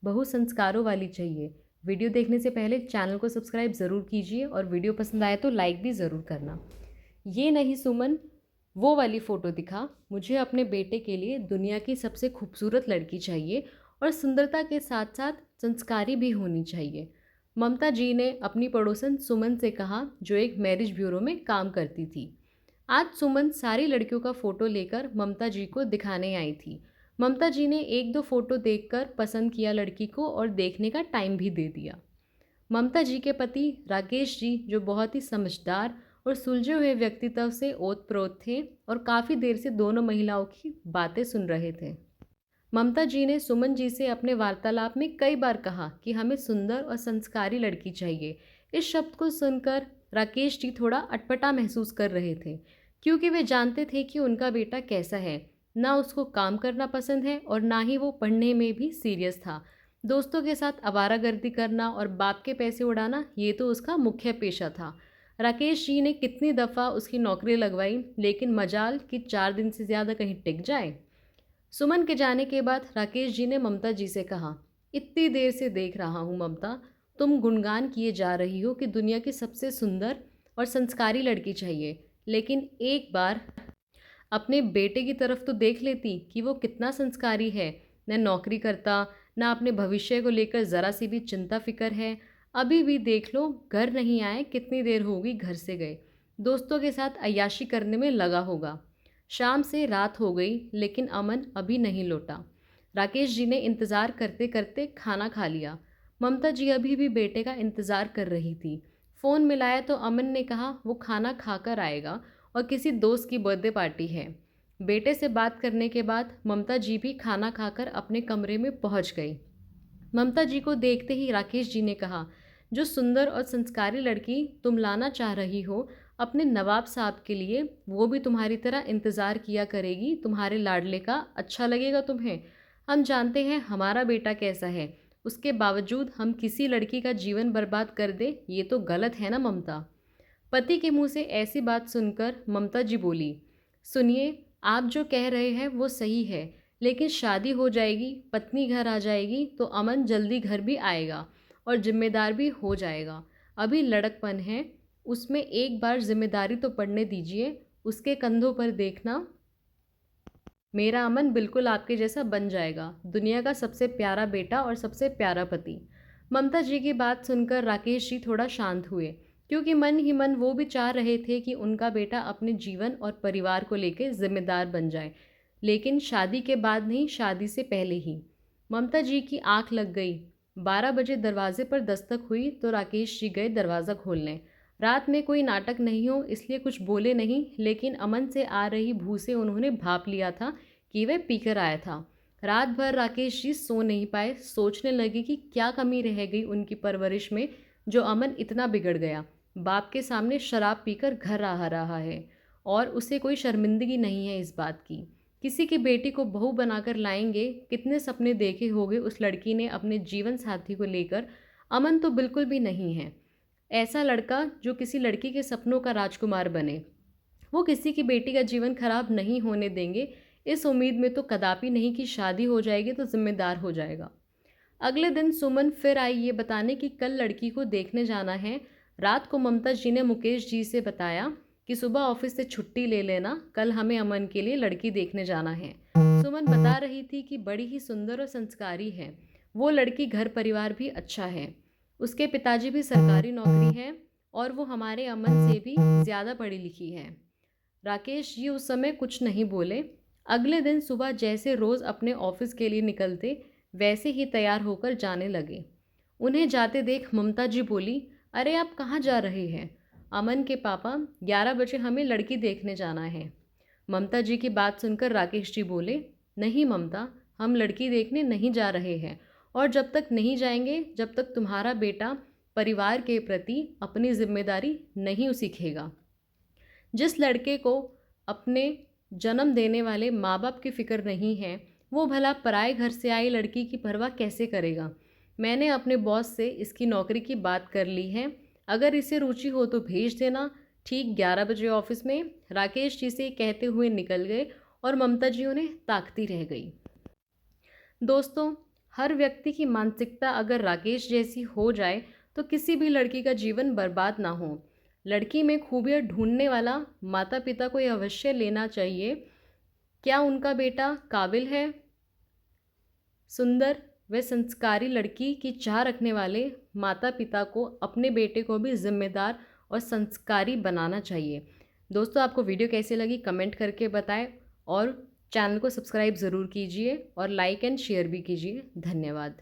बहू संस्कारों वाली चाहिए। वीडियो देखने से पहले चैनल को सब्सक्राइब ज़रूर कीजिए और वीडियो पसंद आए तो लाइक भी ज़रूर करना। ये नहीं सुमन, वो वाली फ़ोटो दिखा। मुझे अपने बेटे के लिए दुनिया की सबसे खूबसूरत लड़की चाहिए और सुंदरता के साथ साथ संस्कारी भी होनी चाहिए। ममता जी ने अपनी पड़ोसन सुमन से कहा, जो एक मैरिज ब्यूरो में काम करती थी। आज सुमन सारी लड़कियों का फ़ोटो लेकर ममता जी को दिखाने आई थी। ममता जी ने एक दो फ़ोटो देखकर पसंद किया लड़की को और देखने का टाइम भी दे दिया। ममता जी के पति राकेश जी, जो बहुत ही समझदार और सुलझे हुए व्यक्तित्व से ओतप्रोत थे और काफ़ी देर से दोनों महिलाओं की बातें सुन रहे थे। ममता जी ने सुमन जी से अपने वार्तालाप में कई बार कहा कि हमें सुंदर और संस्कारी लड़की चाहिए। इस शब्द को सुनकर राकेश जी थोड़ा अटपटा महसूस कर रहे थे, क्योंकि वे जानते थे कि उनका बेटा कैसा है। ना उसको काम करना पसंद है और ना ही वो पढ़ने में भी सीरियस था। दोस्तों के साथ आवारागर्दी करना और बाप के पैसे उड़ाना, ये तो उसका मुख्य पेशा था। राकेश जी ने कितनी दफ़ा उसकी नौकरी लगवाई, लेकिन मजाल कि 4 दिन से ज़्यादा कहीं टिक जाए। सुमन के जाने के बाद राकेश जी ने ममता जी से कहा, इतनी देर से देख रहा हूँ ममता, तुम गुणगान किए जा रही हो कि दुनिया की सबसे सुंदर और संस्कारी लड़की चाहिए, लेकिन एक बार अपने बेटे की तरफ तो देख लेती कि वो कितना संस्कारी है। न नौकरी करता, न अपने भविष्य को लेकर ज़रा सी भी चिंता फिक्र है। अभी भी देख लो, घर नहीं आए, कितनी देर होगी घर से गए, दोस्तों के साथ अय्याशी करने में लगा होगा। शाम से रात हो गई, लेकिन अमन अभी नहीं लौटा। राकेश जी ने इंतज़ार करते करते खाना खा लिया। ममता जी अभी भी बेटे का इंतज़ार कर रही थी। फ़ोन मिलाया तो अमन ने कहा वो खाना खाकर आएगा और किसी दोस्त की बर्थडे पार्टी है। बेटे से बात करने के बाद ममता जी भी खाना खाकर अपने कमरे में पहुंच गई। ममता जी को देखते ही राकेश जी ने कहा, जो सुंदर और संस्कारी लड़की तुम लाना चाह रही हो अपने नवाब साहब के लिए, वो भी तुम्हारी तरह इंतज़ार किया करेगी तुम्हारे लाडले का। अच्छा लगेगा तुम्हें? हम जानते हैं हमारा बेटा कैसा है, उसके बावजूद हम किसी लड़की का जीवन बर्बाद कर दे, ये तो गलत है ना ममता। पति के मुंह से ऐसी बात सुनकर ममता जी बोली, सुनिए, आप जो कह रहे हैं वो सही है, लेकिन शादी हो जाएगी, पत्नी घर आ जाएगी तो अमन जल्दी घर भी आएगा और जिम्मेदार भी हो जाएगा। अभी लड़कपन है, उसमें एक बार जिम्मेदारी तो पड़ने दीजिए। उसके कंधों पर देखना, मेरा अमन बिल्कुल आपके जैसा बन जाएगा, दुनिया का सबसे प्यारा बेटा और सबसे प्यारा पति। ममता जी की बात सुनकर राकेश जी थोड़ा शांत हुए, क्योंकि मन ही मन वो भी चाह रहे थे कि उनका बेटा अपने जीवन और परिवार को लेकर जिम्मेदार बन जाए, लेकिन शादी के बाद नहीं, शादी से पहले ही। ममता जी की आंख लग गई। 12 बजे दरवाजे पर दस्तक हुई तो राकेश जी गए दरवाज़ा खोलने। रात में कोई नाटक नहीं हो इसलिए कुछ बोले नहीं, लेकिन अमन से आ रही भू से उन्होंने भाप लिया था कि वह पीकर आया था। रात भर राकेश जी सो नहीं पाए, सोचने लगे कि क्या कमी रह गई उनकी परवरिश में जो अमन इतना बिगड़ गया। बाप के सामने शराब पीकर घर आ रहा है और उसे कोई शर्मिंदगी नहीं है इस बात की। किसी की बेटी को बहू बनाकर लाएंगे, कितने सपने देखे होंगे उस लड़की ने अपने जीवन साथी को लेकर। अमन तो बिल्कुल भी नहीं है ऐसा लड़का जो किसी लड़की के सपनों का राजकुमार बने। वो किसी की बेटी का जीवन खराब नहीं होने देंगे, इस उम्मीद में तो कदापि नहीं कि शादी हो जाएगी तो जिम्मेदार हो जाएगा। अगले दिन सुमन फिर आई ये बताने कि कल लड़की को देखने जाना है। रात को ममता जी ने मुकेश जी से बताया कि सुबह ऑफिस से छुट्टी ले लेना, कल हमें अमन के लिए लड़की देखने जाना है। सुमन बता रही थी कि बड़ी ही सुंदर और संस्कारी है वो लड़की, घर परिवार भी अच्छा है, उसके पिताजी भी सरकारी नौकरी है और वो हमारे अमन से भी ज़्यादा पढ़ी लिखी है। राकेश जी उस समय कुछ नहीं बोले। अगले दिन सुबह जैसे रोज़ अपने ऑफिस के लिए निकलते वैसे ही तैयार होकर जाने लगे। उन्हें जाते देख ममता जी बोली, अरे आप कहाँ जा रहे हैं? अमन के पापा, 11 बजे हमें लड़की देखने जाना है। ममता जी की बात सुनकर राकेश जी बोले, नहीं ममता, हम लड़की देखने नहीं जा रहे हैं और जब तक नहीं जाएंगे जब तक तुम्हारा बेटा परिवार के प्रति अपनी जिम्मेदारी नहीं सीखेगा। जिस लड़के को अपने जन्म देने वाले माँ बाप की फिक्र नहीं है, वो भला पराए घर से आई लड़की की परवाह कैसे करेगा। मैंने अपने बॉस से इसकी नौकरी की बात कर ली है, अगर इसे रुचि हो तो भेज देना। ठीक 11 बजे ऑफिस में राकेश जी से कहते हुए निकल गए और ममता जी उन्हें ताकती रह गई। दोस्तों, हर व्यक्ति की मानसिकता अगर राकेश जैसी हो जाए तो किसी भी लड़की का जीवन बर्बाद ना हो। लड़की में खूबियाँ ढूंढने वाला माता पिता को यह अवश्य लेना चाहिए। क्या उनका बेटा काबिल है? सुंदर व संस्कारी लड़की की चाह रखने वाले माता पिता को अपने बेटे को भी जिम्मेदार और संस्कारी बनाना चाहिए। दोस्तों, आपको वीडियो कैसी लगी कमेंट करके बताएं और चैनल को सब्सक्राइब ज़रूर कीजिए और लाइक एंड शेयर भी कीजिए। धन्यवाद।